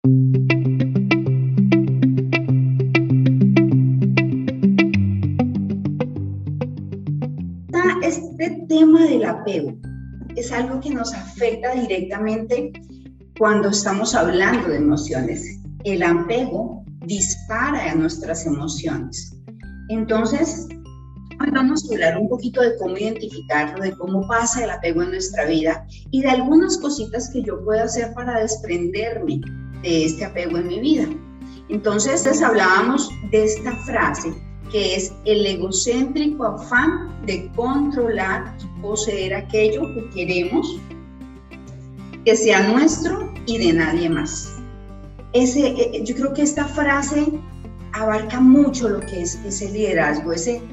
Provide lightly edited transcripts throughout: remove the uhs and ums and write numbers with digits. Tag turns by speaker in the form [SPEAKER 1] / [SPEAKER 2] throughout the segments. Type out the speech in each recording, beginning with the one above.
[SPEAKER 1] Este tema del apego es algo que nos afecta directamente cuando estamos hablando de emociones. El apego dispara nuestras emociones. Entonces, hoy vamos a hablar un poquito de cómo identificarlo, de cómo pasa el apego en nuestra vida y de algunas cositas que yo puedo hacer para desprenderme de este apego en mi vida. Entonces, les hablábamos de esta frase que es el egocéntrico afán de controlar y poseer aquello que queremos que sea nuestro y de nadie más. Yo creo que esta frase abarca mucho lo que es ese liderazgo, ese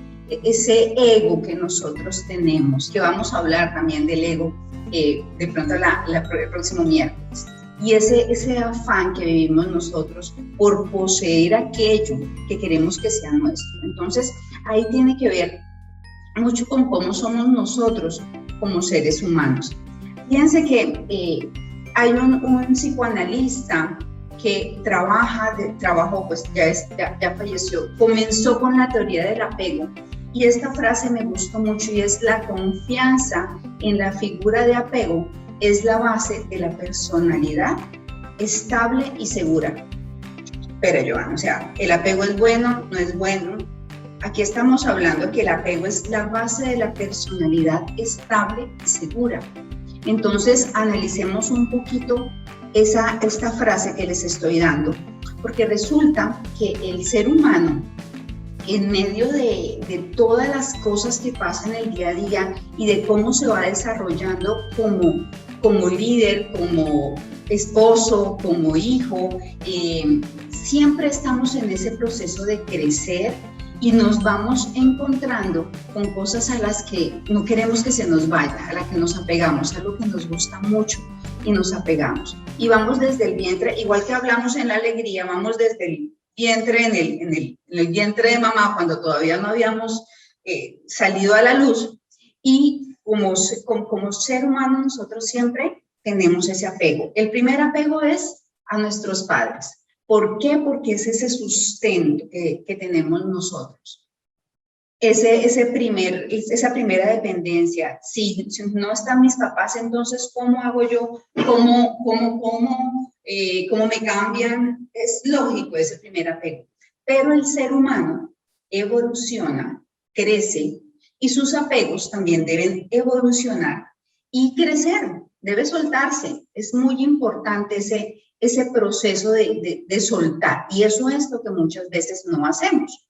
[SPEAKER 1] ego que nosotros tenemos, que vamos a hablar también del ego de pronto el próximo miércoles. Y ese afán que vivimos nosotros por poseer aquello que queremos que sea nuestro. Entonces, ahí tiene que ver mucho con cómo somos nosotros como seres humanos. Fíjense que hay un psicoanalista que trabajó, pues ya falleció, comenzó con la teoría del apego. Y esta frase me gustó mucho y es: la confianza en la figura de apego es la base de la personalidad estable y segura. Pero Joan, o sea, ¿el apego es bueno? ¿No es bueno? Aquí estamos hablando que el apego es la base de la personalidad estable y segura. Entonces, analicemos un poquito esta frase que les estoy dando, porque resulta que el ser humano, en medio de todas las cosas que pasan el día a día y de cómo se va desarrollando como líder, como esposo, como hijo, siempre estamos en ese proceso de crecer y nos vamos encontrando con cosas a las que no queremos que se nos vaya, a las que nos apegamos, algo que nos gusta mucho y nos apegamos. Y vamos desde el vientre, igual que hablamos en la alegría, vamos desde el vientre, en el vientre de mamá, cuando todavía no habíamos salido a la luz, y como ser humano nosotros siempre tenemos ese apego. El primer apego es a nuestros padres. ¿Por qué? Porque es ese sustento que tenemos nosotros. Esa primera dependencia. Si no están mis papás, entonces, ¿cómo hago yo? ¿Cómo me cambian? Es lógico ese primer apego. Pero el ser humano evoluciona, crece, y sus apegos también deben evolucionar y crecer, debe soltarse. Es muy importante ese proceso de soltar, y eso es lo que muchas veces no hacemos.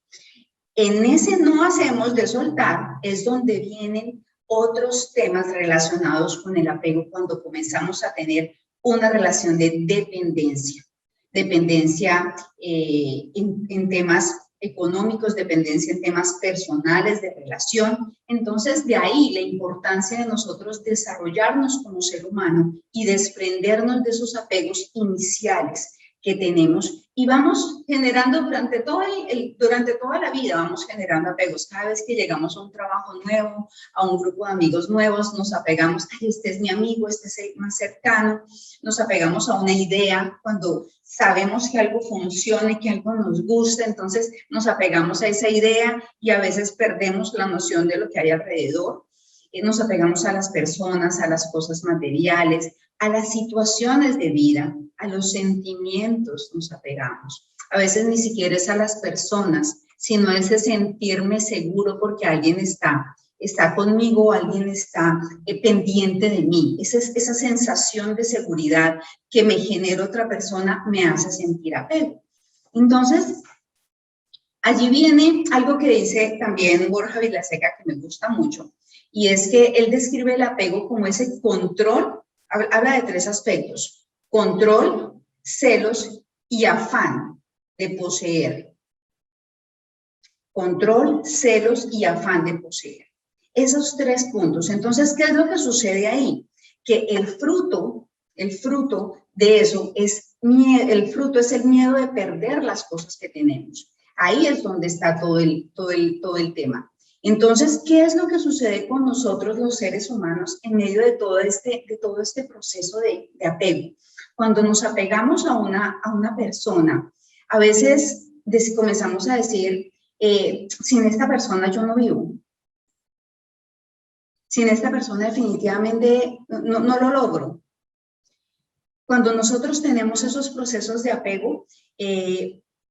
[SPEAKER 1] En ese no hacemos de soltar es donde vienen otros temas relacionados con el apego, cuando comenzamos a tener una relación de dependencia en temas económicos, dependencia en temas personales, de relación. Entonces, de ahí la importancia de nosotros desarrollarnos como ser humano y desprendernos de esos apegos iniciales que tenemos, y vamos generando durante toda la vida, vamos generando apegos. Cada vez que llegamos a un trabajo nuevo, a un grupo de amigos nuevos, nos apegamos: ay, este es mi amigo, este es el más cercano. Nos apegamos a una idea cuando sabemos que algo funciona y que algo nos gusta, entonces nos apegamos a esa idea y a veces perdemos la noción de lo que hay alrededor. Nos apegamos a las personas, a las cosas materiales, a las situaciones de vida, a los sentimientos nos apegamos. A veces ni siquiera es a las personas, sino a ese sentirme seguro porque alguien está conmigo, alguien está pendiente de mí. Esa sensación de seguridad que me genera otra persona me hace sentir apego. Entonces, allí viene algo que dice también Borja Vilaseca, que me gusta mucho, y es que él describe el apego como ese control. Habla de tres aspectos: control, celos y afán de poseer. Control, celos y afán de poseer. Esos tres puntos. Entonces, ¿qué es lo que sucede ahí? Que el fruto de eso es el miedo de perder las cosas que tenemos. Ahí es donde está todo el tema. Entonces, ¿qué es lo que sucede con nosotros los seres humanos en medio de todo este proceso de apego? Cuando nos apegamos a una persona, a veces comenzamos a decir, sin esta persona yo no vivo. Sin esta persona definitivamente no lo logro. Cuando nosotros tenemos esos procesos de apego,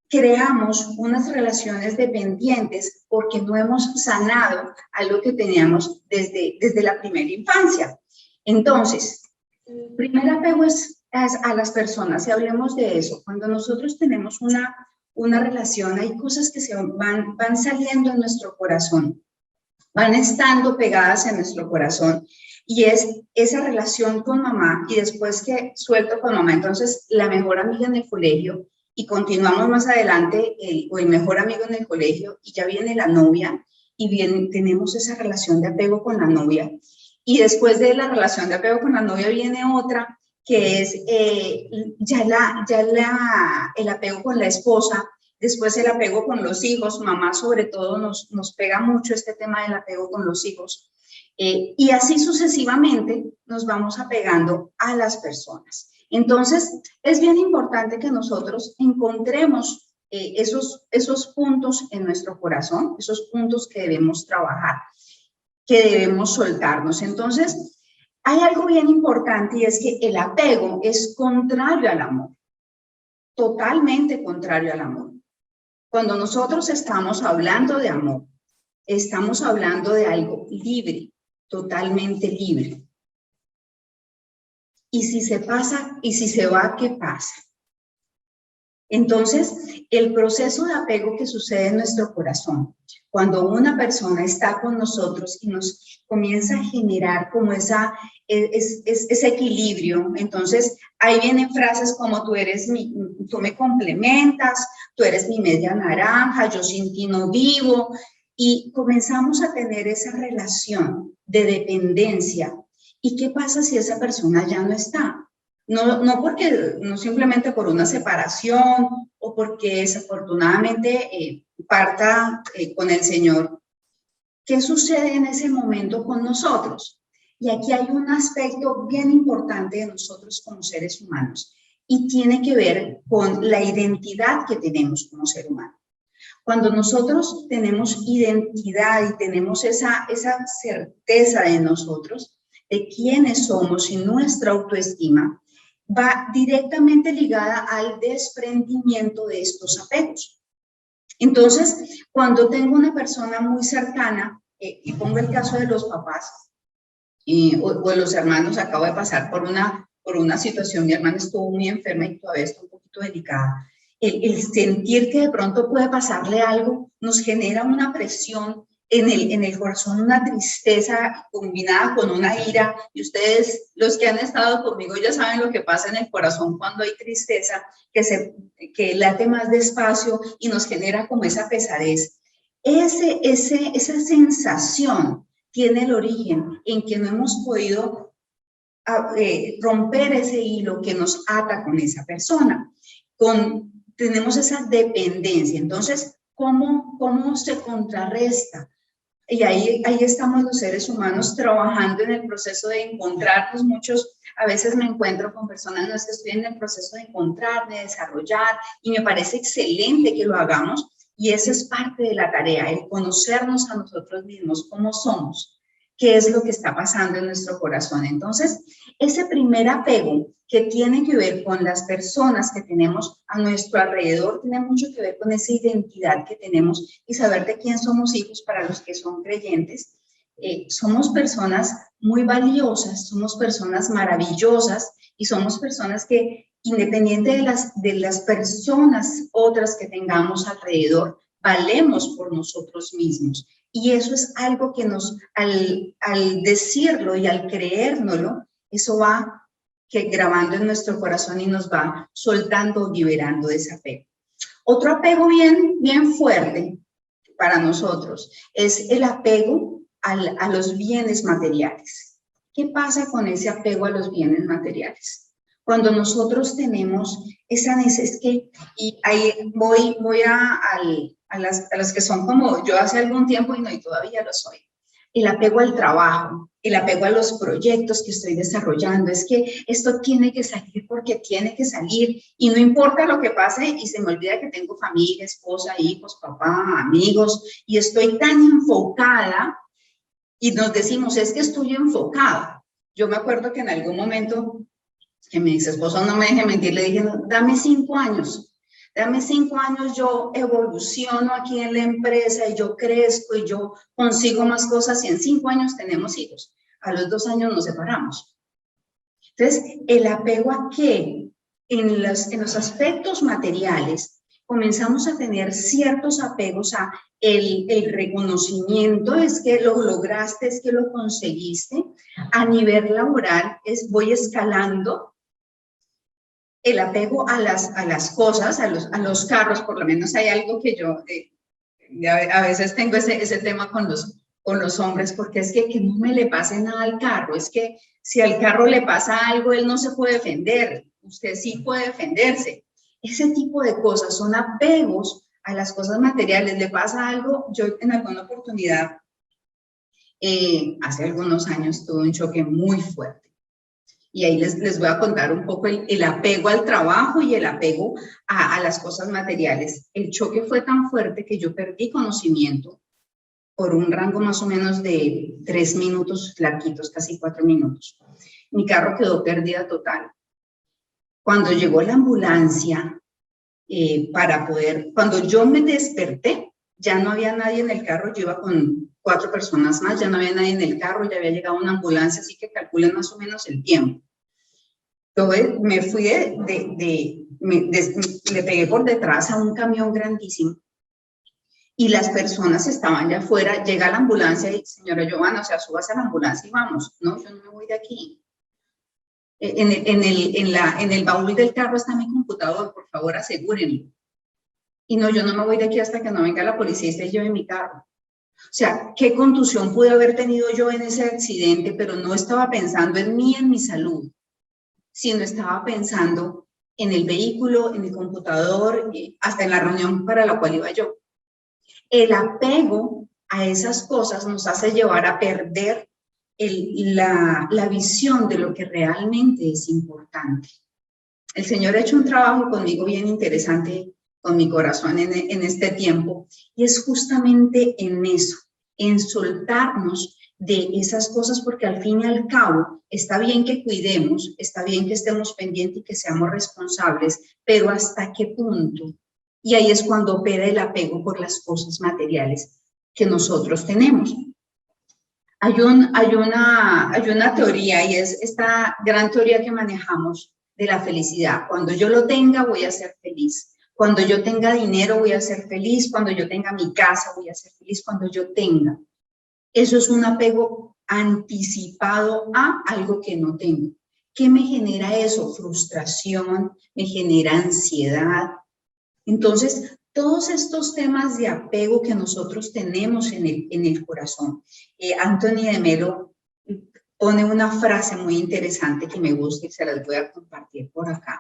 [SPEAKER 1] creamos unas relaciones dependientes porque no hemos sanado algo que teníamos desde la primera infancia. Entonces, el primer apego es a las personas, y hablemos de eso. Cuando nosotros tenemos una relación, hay cosas que van saliendo en nuestro corazón, van estando pegadas en nuestro corazón, y es esa relación con mamá, y después que suelto con mamá, entonces la mejor amiga en el colegio, y continuamos más adelante, el mejor amigo en el colegio, y ya viene la novia, y tenemos esa relación de apego con la novia, y después de la relación de apego con la novia viene otra, que es el apego con la esposa, después el apego con los hijos. Mamá sobre todo nos pega mucho este tema del apego con los hijos, y así sucesivamente nos vamos apegando a las personas. Entonces, es bien importante que nosotros encontremos esos puntos en nuestro corazón, esos puntos que debemos trabajar, que debemos soltarnos. Entonces, hay algo bien importante, y es que el apego es contrario al amor, totalmente contrario al amor. Cuando nosotros estamos hablando de amor, estamos hablando de algo libre, totalmente libre. Y si se pasa, y si se va, ¿qué pasa? Entonces, el proceso de apego que sucede en nuestro corazón, cuando una persona está con nosotros y nos comienza a generar como ese equilibrio, entonces ahí vienen frases como tú me complementas, tú eres mi media naranja, yo sin ti no vivo, y comenzamos a tener esa relación de dependencia. ¿Y qué pasa si esa persona ya no está? No simplemente por una separación o porque desafortunadamente parta con el Señor. ¿Qué sucede en ese momento con nosotros? Y aquí hay un aspecto bien importante de nosotros como seres humanos, y tiene que ver con la identidad que tenemos como ser humano. Cuando nosotros tenemos identidad y tenemos esa certeza de nosotros, de quiénes somos y nuestra autoestima, va directamente ligada al desprendimiento de estos apegos. Entonces, cuando tengo una persona muy cercana, y pongo el caso de los papás o de los hermanos, acabo de pasar por una situación, mi hermana estuvo muy enferma y todavía está un poquito delicada. El sentir que de pronto puede pasarle algo nos genera una presión en el corazón, una tristeza combinada con una ira, y ustedes, los que han estado conmigo, ya saben lo que pasa en el corazón cuando hay tristeza, que late más despacio y nos genera como esa pesadez. Esa sensación tiene el origen en que no hemos podido romper ese hilo que nos ata con esa persona. Tenemos esa dependencia. Entonces, ¿cómo se contrarresta? Y ahí estamos los seres humanos trabajando en el proceso de encontrarnos. A veces me encuentro con personas, no es que estoy en el proceso de encontrar, de desarrollar, y me parece excelente que lo hagamos, y esa es parte de la tarea, el conocernos a nosotros mismos, cómo somos, qué es lo que está pasando en nuestro corazón. Entonces, ese primer apego que tiene que ver con las personas que tenemos a nuestro alrededor, tiene mucho que ver con esa identidad que tenemos y saber de quién somos hijos. Para los que son creyentes, somos personas muy valiosas, somos personas maravillosas, y somos personas que, independiente de las personas otras que tengamos alrededor, valemos por nosotros mismos. Y eso es algo que al decirlo y al creérnoslo, eso va grabando en nuestro corazón y nos va soltando, liberando de ese apego. Otro apego bien fuerte para nosotros es el apego a los bienes materiales. ¿Qué pasa con ese apego a los bienes materiales? Cuando nosotros tenemos esa necesidad, y ahí voy a las que son como yo hace algún tiempo y todavía lo soy, El apego al trabajo, el apego a los proyectos que estoy desarrollando, es que esto tiene que salir porque tiene que salir y no importa lo que pase y se me olvida que tengo familia, esposa, hijos, papá, amigos y estoy tan enfocada y nos decimos, es que estoy enfocada. Yo me acuerdo que en algún momento que mi ex esposo, no me deje mentir, le dije, no, dame 5 años. Dame 5 años, yo evoluciono aquí en la empresa y yo crezco y yo consigo más cosas y en 5 años tenemos hijos. A los 2 años nos separamos. Entonces, el apego a qué? En los aspectos materiales comenzamos a tener ciertos apegos a el reconocimiento, es que lo lograste, es que lo conseguiste. A nivel laboral, voy escalando. El apego a las cosas, a los carros, por lo menos hay algo que yo a veces tengo ese tema con los hombres, porque es que no me le pase nada al carro, es que si al carro le pasa algo, él no se puede defender, usted sí puede defenderse. Ese tipo de cosas son apegos a las cosas materiales. Le pasa algo, yo en alguna oportunidad, hace algunos años, tuve un choque muy fuerte. Y ahí les voy a contar un poco el apego al trabajo y el apego a las cosas materiales. El choque fue tan fuerte que yo perdí conocimiento por un rango más o menos de 3 minutos, flaquitos, casi 4 minutos. Mi carro quedó pérdida total. Cuando llegó la ambulancia, cuando yo me desperté, ya no había nadie en el carro, yo iba con 4 personas más, ya no había nadie en el carro, ya había llegado una ambulancia, así que calculen más o menos el tiempo. Entonces me fui le pegué por detrás a un camión grandísimo y las personas estaban ya afuera, llega la ambulancia y señora Giovanna, o sea, súbase a la ambulancia y vamos. No, yo no me voy de aquí. En el baúl del carro está mi computador, por favor asegúrenlo. Y no, yo no me voy de aquí hasta que no venga la policía y se lleve mi carro. O sea, ¿qué contusión pude haber tenido yo en ese accidente? Pero no estaba pensando en mí, en mi salud, sino estaba pensando en el vehículo, en el computador, hasta en la reunión para la cual iba yo. El apego a esas cosas nos hace llevar a perder la visión de lo que realmente es importante. El Señor ha hecho un trabajo conmigo bien interesante, con mi corazón en este tiempo, y es justamente en eso, en soltarnos de esas cosas, porque al fin y al cabo está bien que cuidemos, está bien que estemos pendientes y que seamos responsables, pero ¿hasta qué punto? Y ahí es cuando opera el apego por las cosas materiales que nosotros tenemos. Hay una teoría, y es esta gran teoría que manejamos de la felicidad. Cuando yo lo tenga, voy a ser feliz. Cuando yo tenga dinero, voy a ser feliz. Cuando yo tenga mi casa, voy a ser feliz. Cuando yo tenga. Eso es un apego anticipado a algo que no tengo. ¿Qué me genera eso? Frustración, me genera ansiedad. Entonces, todos estos temas de apego que nosotros tenemos en el corazón. Anthony de Melo pone una frase muy interesante que me gusta y se las voy a compartir por acá.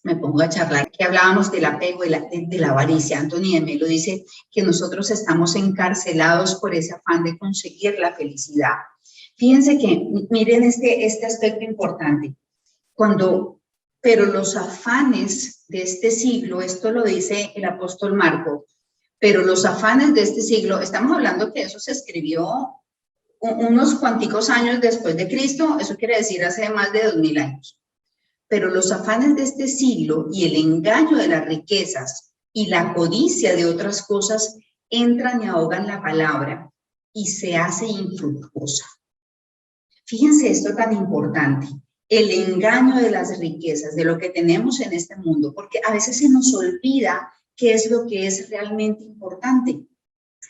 [SPEAKER 1] Me pongo a charlar, que hablábamos del apego y de la avaricia. Anthony de Melo dice que nosotros estamos encarcelados por ese afán de conseguir la felicidad. Fíjense que, miren este aspecto importante. Pero los afanes de este siglo, esto lo dice el apóstol Marco, pero los afanes de este siglo, estamos hablando que eso se escribió unos cuanticos años después de Cristo, eso quiere decir hace más de 2000 años. Pero los afanes de este siglo y el engaño de las riquezas y la codicia de otras cosas entran y ahogan la palabra y se hace infructuosa. Fíjense esto tan importante. El engaño de las riquezas, de lo que tenemos en este mundo, porque a veces se nos olvida qué es lo que es realmente importante,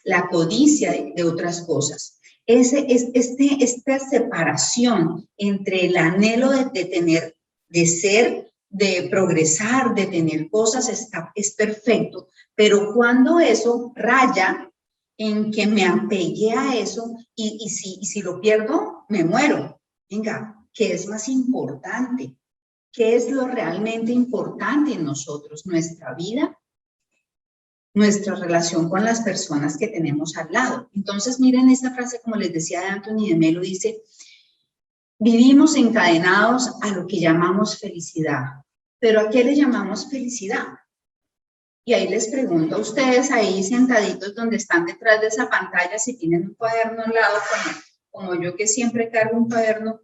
[SPEAKER 1] la codicia de otras cosas. Esta separación entre el anhelo de tener, de ser, de progresar, de tener cosas, es perfecto, pero cuando eso raya en que me apegué a eso y si lo pierdo, me muero. Venga, ¿qué es más importante? ¿Qué es lo realmente importante en nosotros? ¿Nuestra vida? nuestra relación con las personas que tenemos al lado. Entonces, miren esta frase, como les decía, de Anthony de Melo, dice: vivimos encadenados a lo que llamamos felicidad. ¿Pero a qué le llamamos felicidad? Y ahí les pregunto a ustedes, ahí sentaditos donde están detrás de esa pantalla, si tienen un cuaderno al lado, como yo que siempre cargo un cuaderno,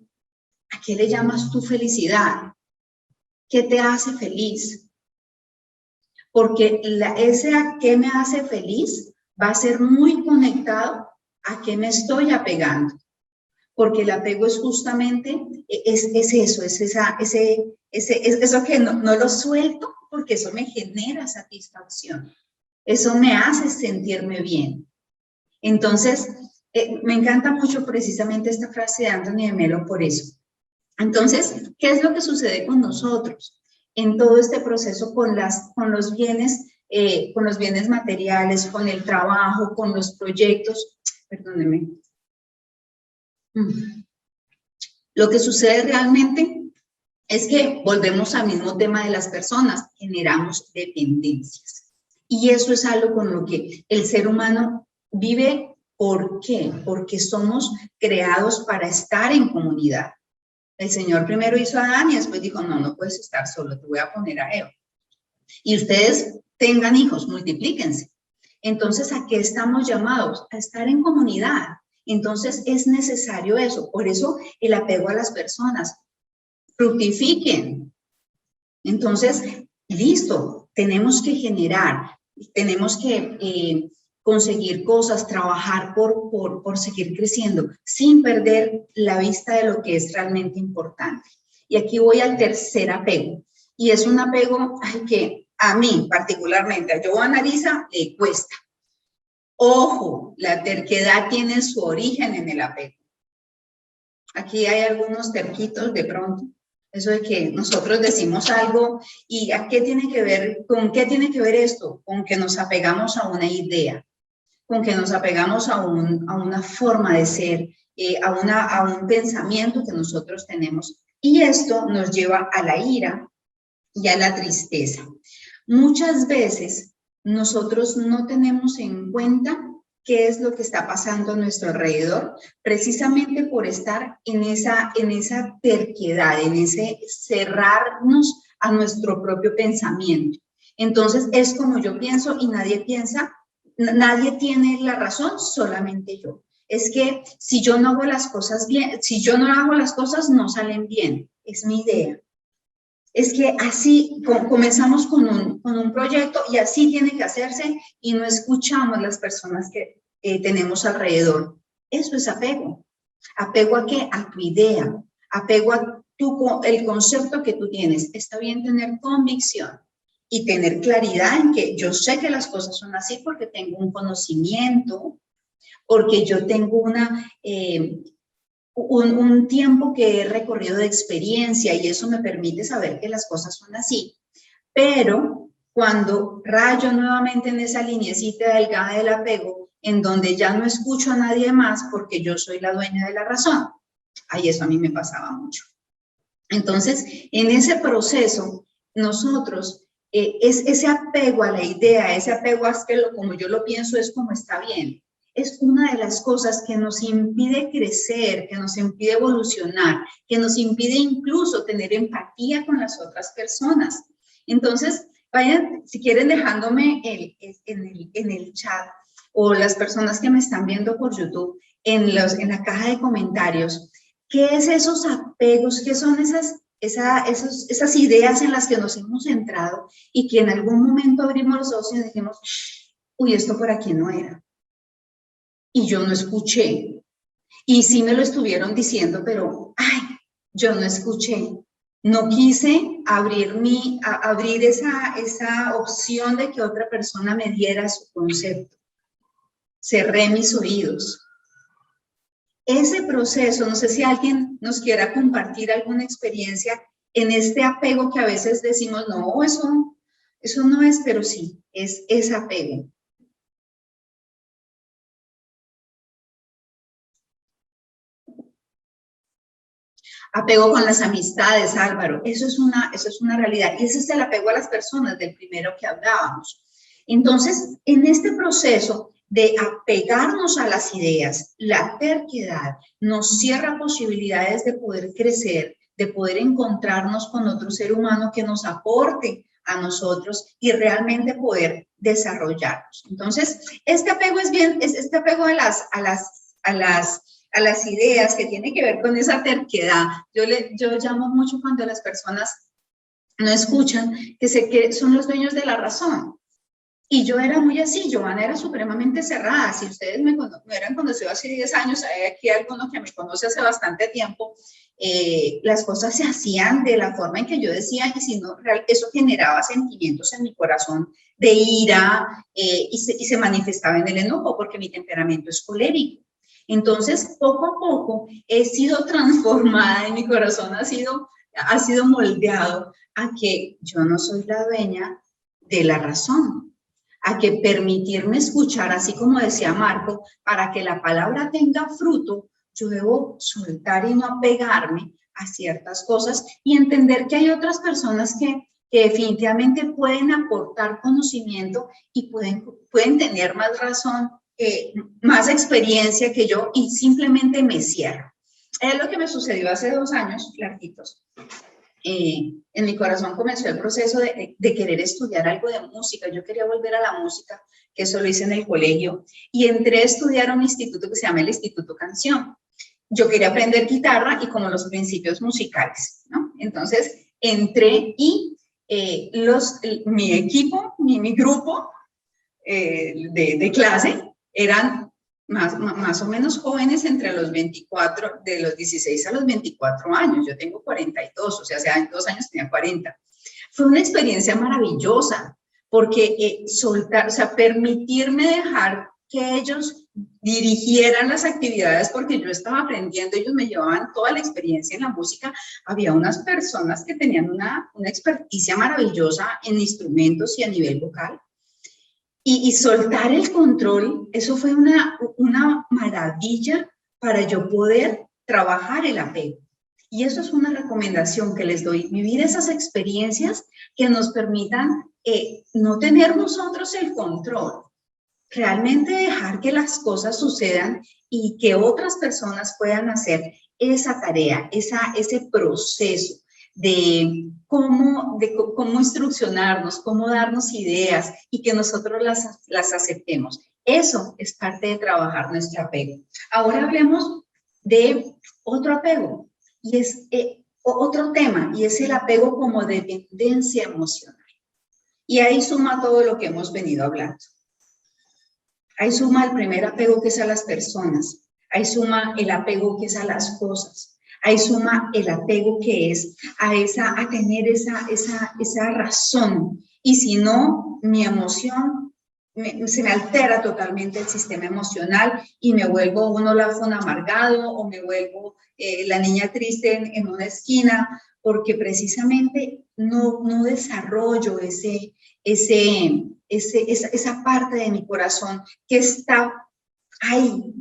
[SPEAKER 1] ¿a qué le llamas tu felicidad? ¿Qué te hace feliz? Porque ese a qué me hace feliz va a ser muy conectado a qué me estoy apegando. Porque el apego es justamente, es eso, es eso que no lo suelto, porque eso me genera satisfacción. Eso me hace sentirme bien. Entonces, me encanta mucho precisamente esta frase de Anthony de Melo por eso. Entonces, ¿qué es lo que sucede con nosotros en todo este proceso con los bienes materiales, con el trabajo, con los proyectos? Perdónenme. Lo que sucede realmente es que volvemos al mismo tema de las personas, generamos dependencias. Y eso es algo con lo que el ser humano vive. ¿Por qué? Porque somos creados para estar en comunidad. El Señor primero hizo a Adán y después dijo: no puedes estar solo, te voy a poner a Eva. Y ustedes tengan hijos, multiplíquense. Entonces, ¿a qué estamos llamados? A estar en comunidad. Entonces, es necesario eso. Por eso, el apego a las personas. Fructifiquen. Entonces, listo, tenemos que generar, tenemos que conseguir cosas, trabajar por seguir creciendo, sin perder la vista de lo que es realmente importante. Y aquí voy al tercer apego, y es un apego que a mí particularmente, a Giovanna Arisa, le cuesta. Ojo, la terquedad tiene su origen en el apego. Aquí hay algunos terquitos de pronto. Eso de que nosotros decimos algo y ¿a qué tiene que ver? ¿Con qué tiene que ver esto? Con que nos apegamos a una idea, con que nos apegamos a una forma de ser, a un pensamiento que nosotros tenemos. Y esto nos lleva a la ira y a la tristeza. Muchas veces nosotros no tenemos en cuenta qué es lo que está pasando a nuestro alrededor, precisamente por estar en esa terquedad, en ese cerrarnos a nuestro propio pensamiento. Entonces, es como yo pienso y nadie piensa, nadie tiene la razón, solamente yo. Es que si yo no hago las cosas bien, si yo no hago las cosas, no salen bien. Es mi idea. Es que así comenzamos con un proyecto y así tiene que hacerse y no escuchamos las personas que tenemos alrededor. Eso es apego. ¿Apego a qué? A tu idea. Apego a el concepto que tú tienes. Está bien tener convicción y tener claridad en que yo sé que las cosas son así porque tengo un conocimiento, porque yo tengo un tiempo que he recorrido de experiencia y eso me permite saber que las cosas son así. Pero cuando rayo nuevamente en esa lineecita delgada del apego, en donde ya no escucho a nadie más porque yo soy la dueña de la razón, ahí eso a mí me pasaba mucho. Entonces, en ese proceso, nosotros, ese apego a la idea, ese apego a que como yo lo pienso es como está bien, es una de las cosas que nos impide crecer, que nos impide evolucionar, que nos impide incluso tener empatía con las otras personas. Entonces, vayan, si quieren, dejándome en el chat o las personas que me están viendo por YouTube, en la caja de comentarios, ¿qué es esos apegos? ¿Qué son esas ideas en las que nos hemos centrado y que en algún momento abrimos los ojos y dijimos, uy, esto por aquí no era? Y yo no escuché. Y sí me lo estuvieron diciendo, pero, ay, yo no escuché. No quise abrir esa opción de que otra persona me diera su concepto. Cerré mis oídos. Ese proceso, no sé si alguien nos quiera compartir alguna experiencia en este apego que a veces decimos, no, eso no es, pero sí, es apego. Apego con las amistades, Álvaro, eso es una realidad. Y ese es el apego a las personas, del primero que hablábamos. Entonces, en este proceso de apegarnos a las ideas, la terquedad nos cierra posibilidades de poder crecer, de poder encontrarnos con otro ser humano que nos aporte a nosotros y realmente poder desarrollarnos. Entonces, este apego es bien, este apego a las ideas que tiene que ver con esa terquedad. Yo llamo mucho cuando las personas no escuchan, que son los dueños de la razón. Y yo era muy así, Joana era supremamente cerrada. Si ustedes me hubieran conocido hace 10 años, hay aquí alguno que me conoce hace bastante tiempo, las cosas se hacían de la forma en que yo decía, y si no, eso generaba sentimientos en mi corazón de ira, y se manifestaba en el enojo, porque mi temperamento es colérico. Entonces, poco a poco he sido transformada y mi corazón ha sido moldeado a que yo no soy la dueña de la razón, a que permitirme escuchar, así como decía Marco, para que la palabra tenga fruto, yo debo soltar y no apegarme a ciertas cosas y entender que hay otras personas que definitivamente pueden aportar conocimiento y pueden tener más razón, más experiencia que yo, y simplemente me cierro. Es lo que me sucedió hace 2 años, larguitos. En mi corazón comenzó el proceso de querer estudiar algo de música. Yo quería volver a la música, que eso lo hice en el colegio, y entré a estudiar a un instituto que se llama el Instituto Canción. Yo quería aprender guitarra y como los principios musicales, ¿no? Entonces entré y mi equipo, mi grupo de clase eran más o menos jóvenes entre los 24, de los 16 a los 24 años. Yo tengo 42, o sea, hace 2 años tenía 40. Fue una experiencia maravillosa, porque soltar, o sea, permitirme dejar que ellos dirigieran las actividades, porque yo estaba aprendiendo, ellos me llevaban toda la experiencia en la música. Había unas personas que tenían una experticia maravillosa en instrumentos y a nivel vocal. Y soltar el control, eso fue una maravilla para yo poder trabajar el apego. Y eso es una recomendación que les doy, vivir esas experiencias que nos permitan no tener nosotros el control, realmente dejar que las cosas sucedan y que otras personas puedan hacer esa tarea, ese proceso de cómo instruccionarnos, cómo darnos ideas y que nosotros las aceptemos. Eso es parte de trabajar nuestro apego. Ahora hablemos de otro apego, y es otro tema, y es el apego como dependencia emocional. Y ahí suma todo lo que hemos venido hablando. Ahí suma el primer apego, que es a las personas. Ahí suma el apego que es a las cosas. Ahí suma el apego que es a tener esa razón. Y si no, mi emoción, se me altera totalmente el sistema emocional y me vuelvo un olafón amargado, o me vuelvo la niña triste en una esquina, porque precisamente no desarrollo esa parte de mi corazón que está ahí,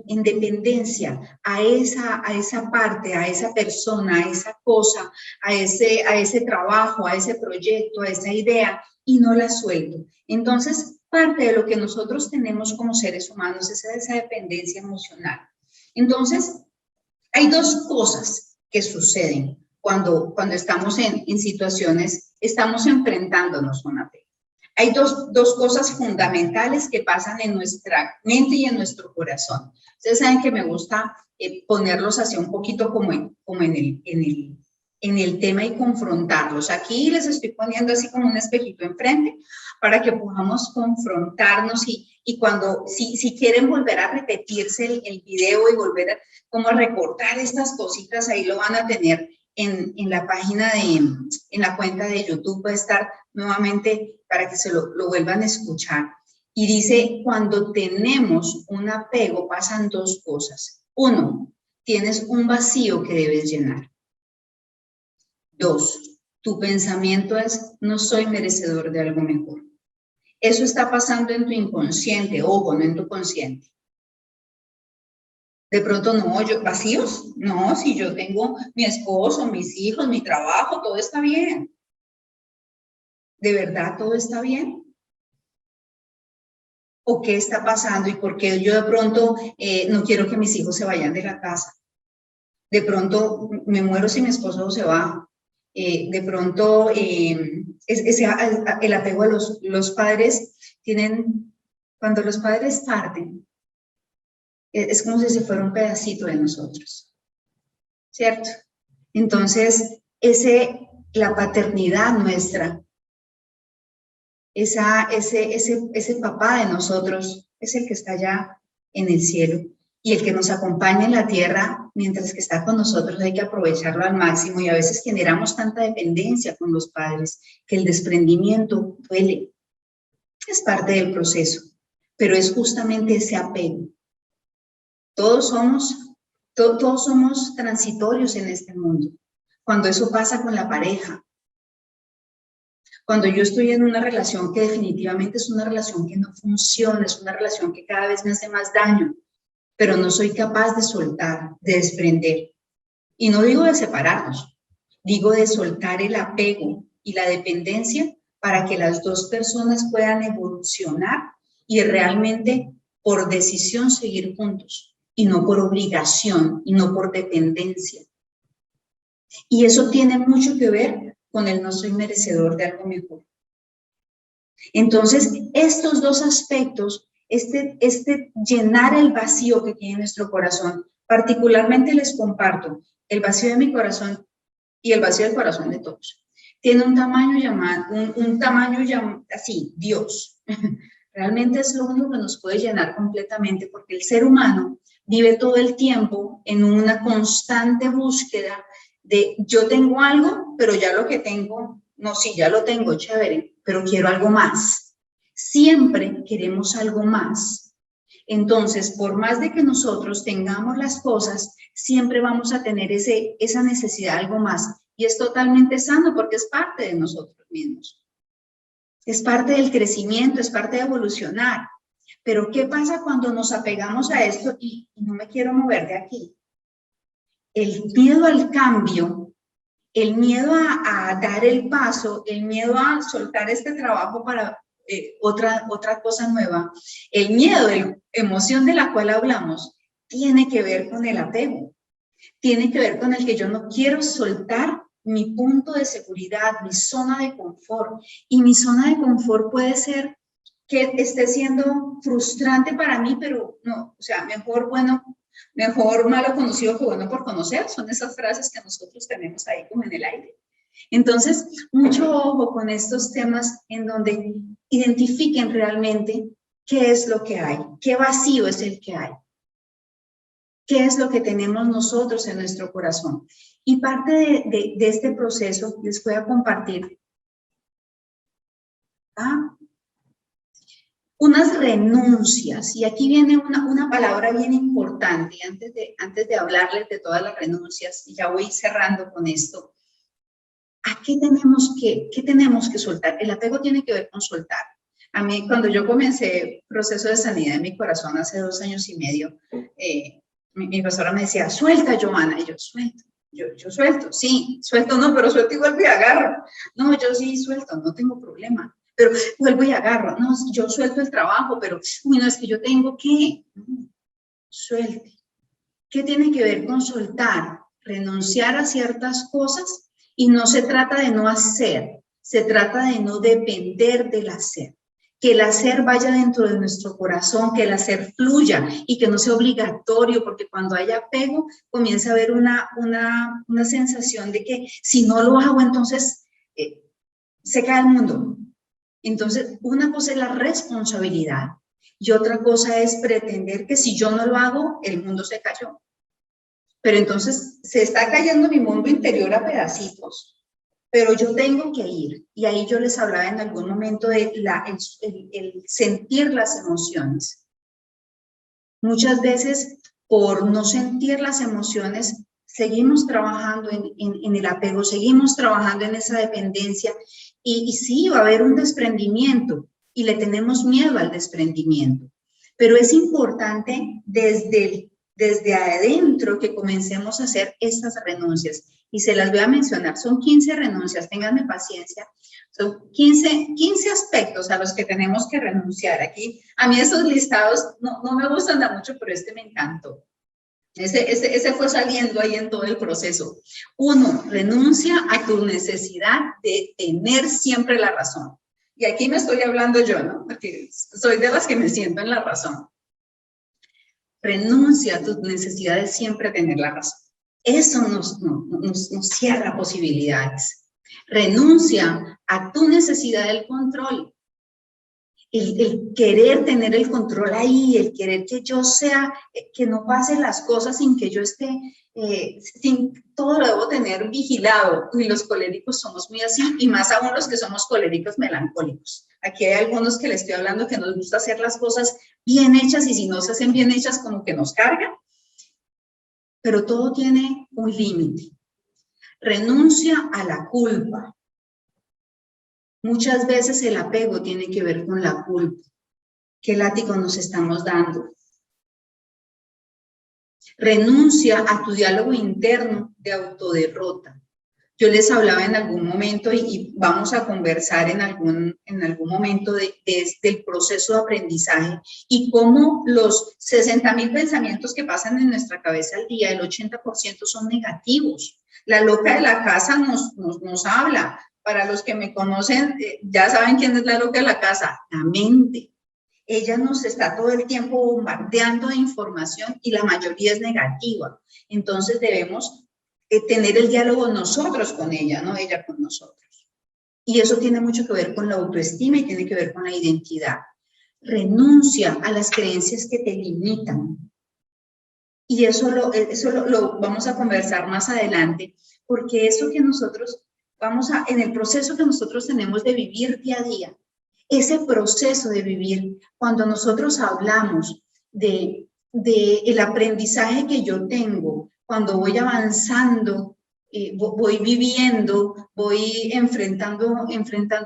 [SPEAKER 1] en dependencia a esa parte, a esa persona, a esa cosa, a ese trabajo, a ese proyecto, a esa idea, y no la suelto. Entonces, parte de lo que nosotros tenemos como seres humanos es esa dependencia emocional. Entonces, hay 2 cosas que suceden cuando estamos en situaciones, estamos enfrentándonos con apego. Hay dos cosas fundamentales que pasan en nuestra mente y en nuestro corazón. Ustedes saben que me gusta ponerlos así un poquito como en el tema y confrontarlos. Aquí les estoy poniendo así como un espejito enfrente para que podamos confrontarnos, y cuando, si quieren volver a repetirse el video y volver como a recordar estas cositas, ahí lo van a tener en la página en la cuenta de YouTube, puede estar nuevamente para que se lo vuelvan a escuchar. Y dice, cuando tenemos un apego pasan 2 cosas. 1, tienes un vacío que debes llenar. 2, tu pensamiento es, no soy merecedor de algo mejor. Eso está pasando en tu inconsciente, ojo, no en tu consciente. De pronto, no, ¿vacíos? No, si yo tengo mi esposo, mis hijos, mi trabajo, todo está bien. ¿De verdad todo está bien? ¿O qué está pasando? ¿Y por qué yo de pronto no quiero que mis hijos se vayan de la casa? De pronto me muero si mi esposo se va. De pronto el apego a los padres tienen, cuando los padres parten, es como si se fuera un pedacito de nosotros, ¿cierto? Entonces, la paternidad nuestra, ese papá de nosotros es el que está allá en el cielo y el que nos acompaña en la tierra mientras que está con nosotros. Hay que aprovecharlo al máximo y a veces generamos tanta dependencia con los padres que el desprendimiento duele. Es parte del proceso, pero es justamente ese apego. Todos somos transitorios en este mundo. Cuando eso pasa con la pareja, cuando yo estoy en una relación que definitivamente es una relación que no funciona, es una relación que cada vez me hace más daño, pero no soy capaz de soltar, de desprender. Y no digo de separarnos, digo de soltar el apego y la dependencia para que las dos personas puedan evolucionar y realmente por decisión seguir juntos y no por obligación y no por dependencia. Y eso tiene mucho que ver con el no soy merecedor de algo mejor. Entonces, estos dos aspectos, llenar el vacío que tiene nuestro corazón, particularmente les comparto el vacío de mi corazón y el vacío del corazón de todos. Tiene un tamaño así, Dios. Realmente es lo único que nos puede llenar completamente porque el ser humano vive todo el tiempo en una constante búsqueda de yo tengo algo, pero ya lo que tengo, no, sí, ya lo tengo, chévere, pero quiero algo más. Siempre queremos algo más. Entonces, por más de que nosotros tengamos las cosas, siempre vamos a tener esa necesidad de algo más. Y es totalmente sano porque es parte de nosotros mismos. Es parte del crecimiento, es parte de evolucionar. Pero ¿qué pasa cuando nos apegamos a esto y no me quiero mover de aquí? El miedo al cambio, el miedo a dar el paso, el miedo a soltar este trabajo para otra cosa nueva, el miedo, la emoción de la cual hablamos, tiene que ver con el apego, tiene que ver con el que yo no quiero soltar mi punto de seguridad, mi zona de confort. Y mi zona de confort puede ser que esté siendo frustrante para mí, pero no, o sea, mejor malo conocido que bueno por conocer, son esas frases que nosotros tenemos ahí como en el aire. Entonces, mucho ojo con estos temas en donde identifiquen realmente qué es lo que hay, qué vacío es el que hay, qué es lo que tenemos nosotros en nuestro corazón. Y parte de este proceso les voy a compartir unas renuncias, y aquí viene una palabra bien importante, antes de hablarles de todas las renuncias, y ya voy cerrando con esto. ¿Qué tenemos que soltar? El apego tiene que ver con soltar. A mí, cuando yo comencé proceso de sanidad en mi corazón hace 2 años y medio, mi pastora me decía, suelta, Johanna, y yo suelto. Yo suelto, sí, suelto no, pero suelto y vuelvo y agarro. No, yo sí suelto, no tengo problema. Pero vuelvo y agarro, no, yo suelto el trabajo, pero, uy, no, es que yo tengo que, suelte. ¿Qué tiene que ver con soltar? Renunciar a ciertas cosas y no se trata de no hacer, se trata de no depender del hacer. Que el hacer vaya dentro de nuestro corazón, que el hacer fluya y que no sea obligatorio, porque cuando hay apego comienza a haber una sensación de que si no lo hago, entonces se cae el mundo. Entonces, una cosa es la responsabilidad y otra cosa es pretender que si yo no lo hago, el mundo se cayó. Pero entonces se está cayendo mi mundo interior a pedacitos, pero yo tengo que ir. Y ahí yo les hablaba en algún momento de el sentir las emociones. Muchas veces, por no sentir las emociones, seguimos trabajando en el apego, seguimos trabajando en esa dependencia. Y sí, va a haber un desprendimiento y le tenemos miedo al desprendimiento. Pero es importante desde desde adentro que comencemos a hacer estas renuncias. Y se las voy a mencionar, son 15 renuncias, ténganme paciencia. Son 15 aspectos a los que tenemos que renunciar. Aquí, a mí esos listados no me gustan de mucho, pero este me encantó. Ese fue saliendo ahí en todo el proceso. 1, renuncia a tu necesidad de tener siempre la razón. Y aquí me estoy hablando yo, ¿no? Porque soy de las que me siento en la razón. Renuncia a tu necesidad de siempre tener la razón. Eso nos cierra posibilidades. Renuncia a tu necesidad del control. El querer tener el control ahí, el querer que yo sea, que no pasen las cosas sin que yo esté, todo lo debo tener vigilado. Y los coléricos somos muy así, y más aún los que somos coléricos melancólicos. Aquí hay algunos que les estoy hablando que nos gusta hacer las cosas bien hechas, y si no se hacen bien hechas como que nos cargan. Pero todo tiene un límite. Renuncia a la culpa. Muchas veces el apego tiene que ver con la culpa. ¿Qué látigo nos estamos dando? Renuncia a tu diálogo interno de autoderrota. Yo les hablaba en algún momento y vamos a conversar en algún momento del proceso de aprendizaje y cómo los 60.000 pensamientos que pasan en nuestra cabeza al día, el 80% son negativos. La loca de la casa nos habla. Para los que me conocen, ya saben quién es la loca de la casa, la mente. Ella nos está todo el tiempo bombardeando de información y la mayoría es negativa. Entonces debemos tener el diálogo nosotros con ella, no ella con nosotros. Y eso tiene mucho que ver con la autoestima y tiene que ver con la identidad. Renuncia a las creencias que te limitan. Y eso lo vamos a conversar más adelante, porque eso que nosotros en el proceso que nosotros tenemos de vivir día a día, ese proceso de vivir, cuando nosotros hablamos de el aprendizaje que yo tengo, cuando voy avanzando, voy viviendo, voy enfrentando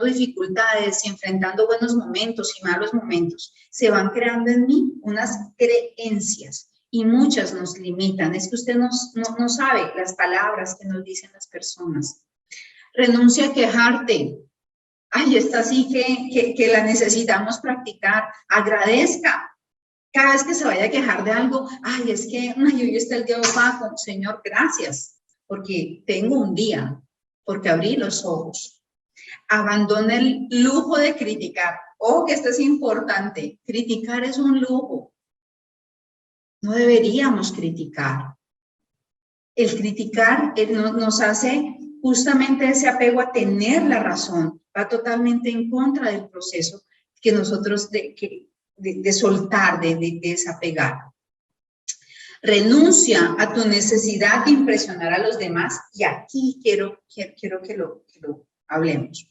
[SPEAKER 1] dificultades, enfrentando buenos momentos y malos momentos, se van creando en mí unas creencias y muchas nos limitan. Es que usted no sabe las palabras que nos dicen las personas. Renuncia a quejarte. Ay, esta sí que la necesitamos practicar. Agradezca. Cada vez que se vaya a quejar de algo, ay, es que hoy está el día opaco. Señor, gracias, porque tengo un día, porque abrí los ojos. Abandona el lujo de criticar. Oh, que esto es importante. Criticar es un lujo. No deberíamos criticar. El criticar nos hace justamente ese apego a tener la razón, va totalmente en contra del proceso que nosotros de soltar, de desapegar. Renuncia a tu necesidad de impresionar a los demás, y aquí quiero que lo hablemos.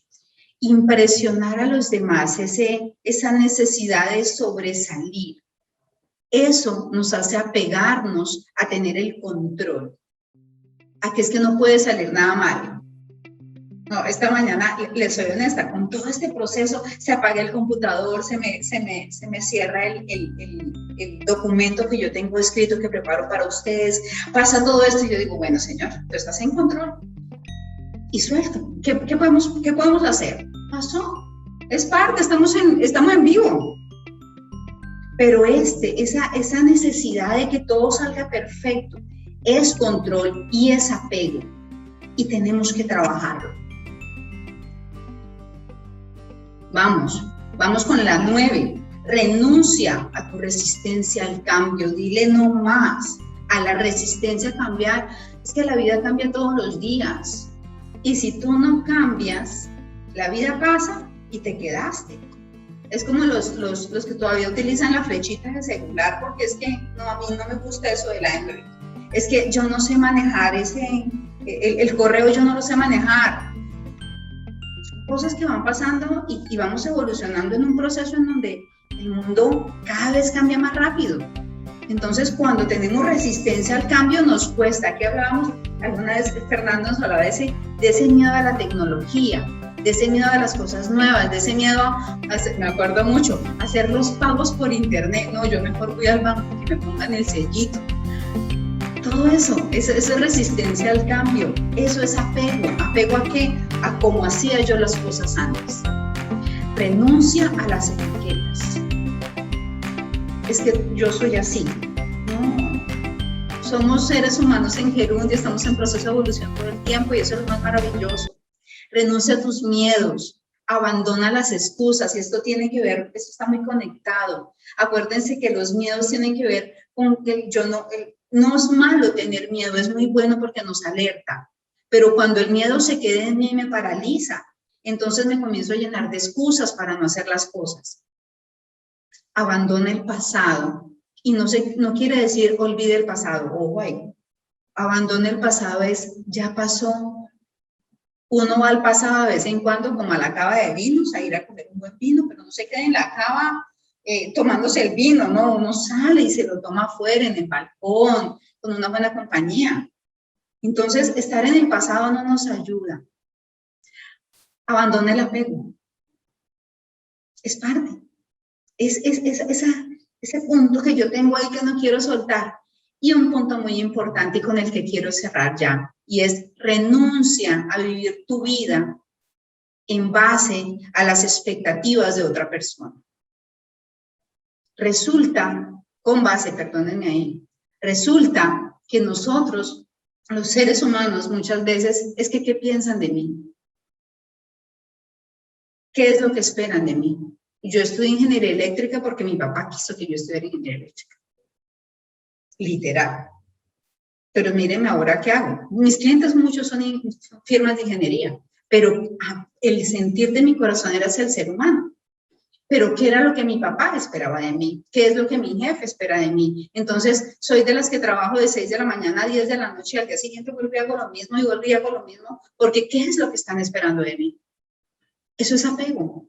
[SPEAKER 1] Impresionar a los demás, esa necesidad de sobresalir, eso nos hace apegarnos a tener el control. A que es que no puede salir nada mal. No, esta mañana, les soy honesta, con todo este proceso, se apaga el computador, se me cierra el documento que yo tengo escrito, que preparo para ustedes, pasa todo esto y yo digo, bueno, señor, tú estás en control. Y suelto. ¿Qué podemos hacer? Pasó. Es parte, estamos en vivo. Pero esa necesidad de que todo salga perfecto, es control y es apego, y tenemos que trabajarlo. Vamos con la 9. Renuncia a tu resistencia al cambio. Dile no más a la resistencia a cambiar. Es que la vida cambia todos los días. Y si tú no cambias, la vida pasa y te quedaste. Es como los que todavía utilizan la flechita de celular, porque es que a mí no me gusta eso del Android. Es que yo no sé manejar el correo, yo no lo sé manejar. Son cosas que van pasando y vamos evolucionando en un proceso en donde el mundo cada vez cambia más rápido. Entonces, cuando tenemos resistencia al cambio, nos cuesta. Aquí hablábamos, alguna vez Fernando nos hablaba de ese miedo a la tecnología, de ese miedo a las cosas nuevas, de ese miedo me acuerdo mucho, a hacer los pagos por internet. No, yo mejor voy al banco que me pongan el sellito. Todo eso es resistencia al cambio, eso es apego. ¿Apego a qué? A cómo hacía yo las cosas antes. Renuncia a las etiquetas. Es que yo soy así. No, somos seres humanos en gerundio, estamos en proceso de evolución todo el tiempo y eso es lo más maravilloso. Renuncia a tus miedos, abandona las excusas y esto tiene que ver, esto está muy conectado. Acuérdense que los miedos tienen que ver con que no es malo tener miedo, es muy bueno porque nos alerta, pero cuando el miedo se queda en mí me paraliza, entonces me comienzo a llenar de excusas para no hacer las cosas. Abandona el pasado y no quiere decir olvide el pasado, ojo ahí. Abandona el pasado es ya pasó. Uno va al pasado de vez en cuando como a la cava de vinos, a ir a comer un buen vino, pero no se quede en la cava tomándose el vino, no, uno sale y se lo toma afuera, en el balcón, con una buena compañía. Entonces, estar en el pasado no nos ayuda. Abandona el apego. Es parte. Ese punto que yo tengo ahí que no quiero soltar. Y un punto muy importante y con el que quiero cerrar ya, y es renuncia a vivir tu vida en base a las expectativas de otra persona. Resulta que nosotros, los seres humanos, muchas veces, es que ¿qué piensan de mí? ¿Qué es lo que esperan de mí? Yo estudié ingeniería eléctrica porque mi papá quiso que yo estudiara ingeniería eléctrica. Literal. Pero mírenme ahora qué hago. Mis clientes muchos son firmas de ingeniería, pero el sentir de mi corazón era hacia el ser humano. Pero ¿qué era lo que mi papá esperaba de mí? ¿Qué es lo que mi jefe espera de mí? Entonces, soy de las que trabajo de 6 de la mañana a 10 de la noche y al día siguiente vuelvo y hago lo mismo y vuelvo y hago lo mismo, porque ¿qué es lo que están esperando de mí? Eso es apego.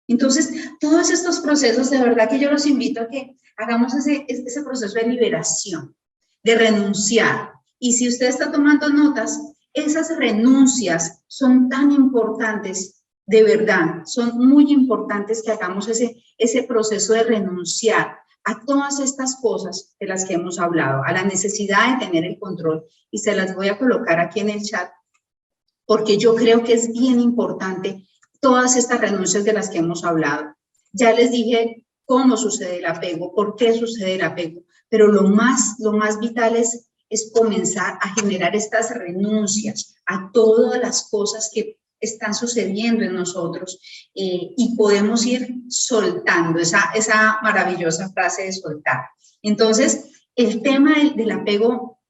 [SPEAKER 1] Entonces, todos estos procesos, de verdad que yo los invito a que hagamos ese proceso de liberación, de renunciar. Y si usted está tomando notas, esas renuncias son tan importantes. De verdad, son muy importantes que hagamos ese proceso de renunciar a todas estas cosas de las que hemos hablado, a la necesidad de tener el control. Y se las voy a colocar aquí en el chat, porque yo creo que es bien importante todas estas renuncias de las que hemos hablado. Ya les dije cómo sucede el apego, por qué sucede el apego, pero lo más vital es comenzar a generar estas renuncias a todas las cosas que están sucediendo en nosotros y podemos ir soltando esa maravillosa frase de soltar. Entonces, el tema del apego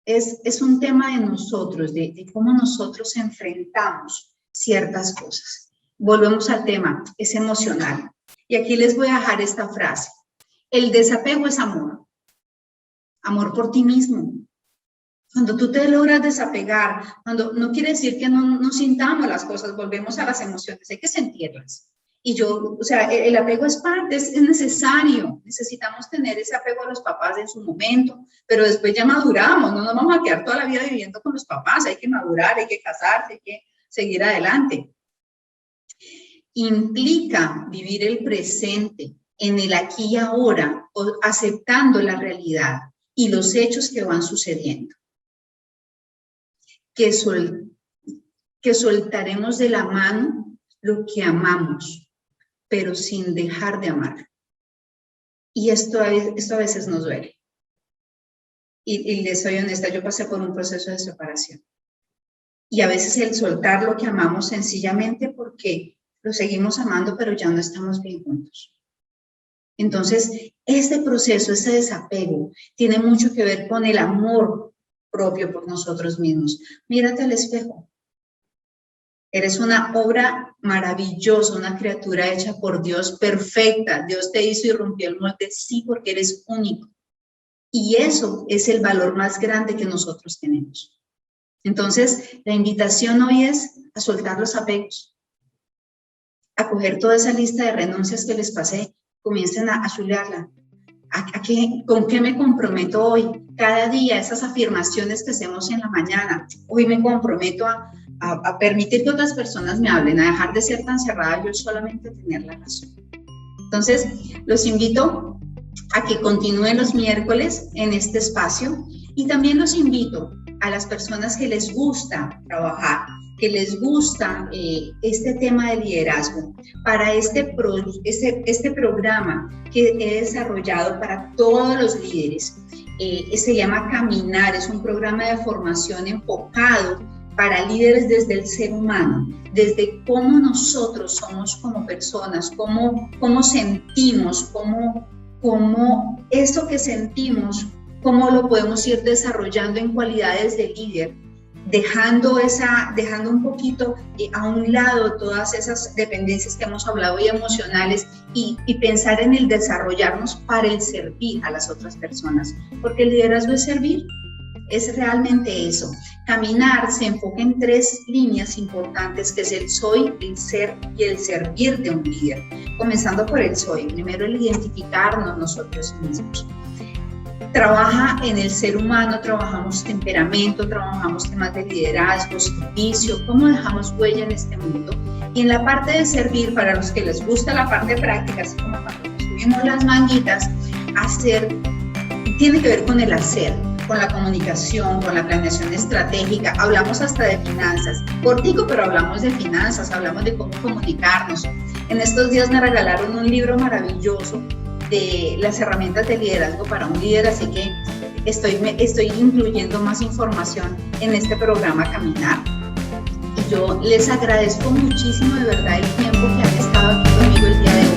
[SPEAKER 1] es un tema de nosotros, de cómo nosotros enfrentamos ciertas cosas. Volvemos al tema, es emocional. Y aquí les voy a dejar esta frase. El desapego es amor. Amor por ti mismo. Cuando tú te logras desapegar, no quiere decir que no sintamos las cosas, volvemos a las emociones, hay que sentirlas. Y el apego es parte, es necesario. Necesitamos tener ese apego a los papás en su momento, pero después ya maduramos, no nos vamos a quedar toda la vida viviendo con los papás, hay que madurar, hay que casarse, hay que seguir adelante. Implica vivir el presente, en el aquí y ahora, aceptando la realidad y los hechos que van sucediendo. Que soltaremos de la mano lo que amamos, pero sin dejar de amar. Y esto a veces nos duele. Y les soy honesta, yo pasé por un proceso de separación. Y a veces el soltar lo que amamos sencillamente porque lo seguimos amando, pero ya no estamos bien juntos. Entonces, este proceso, este desapego, tiene mucho que ver con el amor propio por nosotros mismos. Mírate al espejo. Eres una obra maravillosa, una criatura hecha por Dios, perfecta. Dios te hizo y rompió el molde, sí, porque eres único. Y eso es el valor más grande que nosotros tenemos. Entonces, la invitación hoy es a soltar los apegos, a coger toda esa lista de renuncias que les pasé, comiencen a chulearla. ¿Con qué me comprometo hoy? Cada día, esas afirmaciones que hacemos en la mañana. Hoy me comprometo a permitir que otras personas me hablen, a dejar de ser tan cerrada, yo solamente tener la razón. Entonces, los invito a que continúen los miércoles en este espacio. Y también los invito a las personas que les gusta trabajar, que les gusta este tema de liderazgo, para este programa que he desarrollado para todos los líderes. Se llama Caminar, es un programa de formación enfocado para líderes desde el ser humano, desde cómo nosotros somos como personas, cómo sentimos, cómo eso que sentimos, cómo lo podemos ir desarrollando en cualidades de líder, dejando un poquito a un lado todas esas dependencias que hemos hablado y emocionales y pensar en el desarrollarnos para el servir a las otras personas, porque el liderazgo es servir, es realmente eso. Caminar se enfoca en 3 líneas importantes, que es el soy, el ser y el servir de un líder. Comenzando por el soy, primero el identificarnos nosotros mismos. Trabaja en el ser humano, trabajamos temperamento, trabajamos temas de liderazgo, servicio, cómo dejamos huella en este mundo. Y en la parte de servir, para los que les gusta la parte práctica, así como cuando nos subimos las manguitas, hacer tiene que ver con el hacer, con la comunicación, con la planeación estratégica. Hablamos hasta de finanzas, cortico, pero hablamos de finanzas, hablamos de cómo comunicarnos. En estos días me regalaron un libro maravilloso de las herramientas de liderazgo para un líder, así que estoy incluyendo más información en este programa Caminar. Y yo les agradezco muchísimo de verdad el tiempo que han estado aquí conmigo el día de hoy.